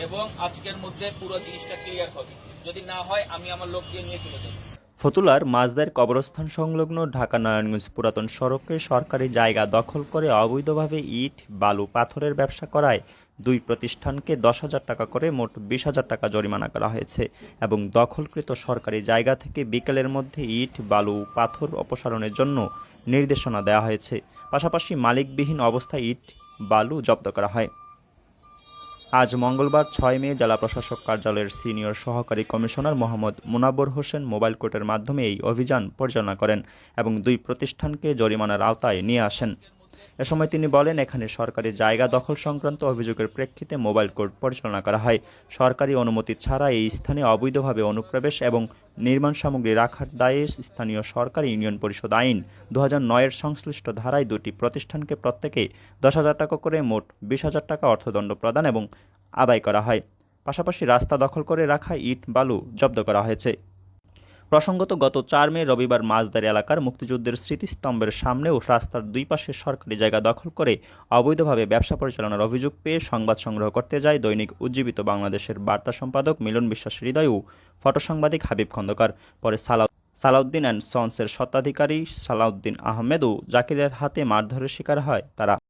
এবং আজকের মধ্যে পুরো জিনিসটা ক্লিয়ার হবে। যদি না হয় আমি আমার লোক দিয়ে নিয়ে চলে যাব। ফতুল্লার মাঝদার কবরস্থান সংলগ্ন ঢাকা নারায়ণগঞ্জ পুরাতন সড়কে সরকারি জায়গা দখল করে অবৈধভাবে ইট বালু পাথরের ব্যবসা করায় দুই প্রতিষ্ঠানকে 10,000 টাকা করে মোট 20,000 টাকা জরিমানা করা হয়েছে এবং দখলকৃত সরকারি জায়গা থেকে বিকেলের মধ্যে ইট বালু পাথর অপসারণের জন্য নির্দেশনা দেওয়া হয়েছে। পাশাপাশি মালিকবিহীন অবস্থায় ইট বালু জব্দ করা হয়। আজ মঙ্গলবার 6 মে জেলা প্রশাসক কার্যালয়ের সিনিয়র সহকারী কমিশনার মোহাম্মদ মুনাব্বর হোসেন মোবাইল কোর্টের মাধ্যমে এই অভিযান পরিচালনা করেন এবং দুই প্রতিষ্ঠানকে জরিমানার আওতায় নিয়ে আসেন। এ সময় তিনি বলেন, এখানে সরকারি জায়গা দখল সংক্রান্ত অভিযোগের প্রেক্ষিতে মোবাইল কোর্ট পরিচালনা করা হয়। সরকারি অনুমতি ছাড়া এই স্থানে অবৈধভাবে অনুপ্রবেশ এবং নির্মাণ সামগ্রী রাখার দায়ে স্থানীয় সরকার ইউনিয়ন পরিষদ আইন 2009-এর সংশ্লিষ্ট ধারায় দুটি প্রতিষ্ঠানকে প্রত্যেকে 10,000 টাকা করে মোট 20,000 টাকা অর্থদণ্ড প্রদান এবং আদায় করা হয়। পাশাপাশি রাস্তা দখল করে রাখা ইট বালু জব্দ করা হয়েছে। প্রসঙ্গত, গত 4 মে রবিবার মাঝদার এলাকার মুক্তিযুদ্ধের স্মৃতিস্তম্ভের সামনেও রাস্তার দুই পাশে সরকারি জায়গা দখল করে অবৈধভাবে ব্যবসা পরিচালনার অভিযোগ পেয়ে সংবাদ সংগ্রহ করতে যায় দৈনিক উজ্জীবিত বাংলাদেশের বার্তা সম্পাদক মিলন বিশ্বাস হৃদয় ও ফটোসাংবাদিক হাবিব খন্দকার। পরে সালাউদ্দিন অ্যান্ড সন্সের স্বত্বাধিকারী সালাউদ্দিন আহমেদ ও জাকিরের হাতে মারধরের শিকার হয় তারা।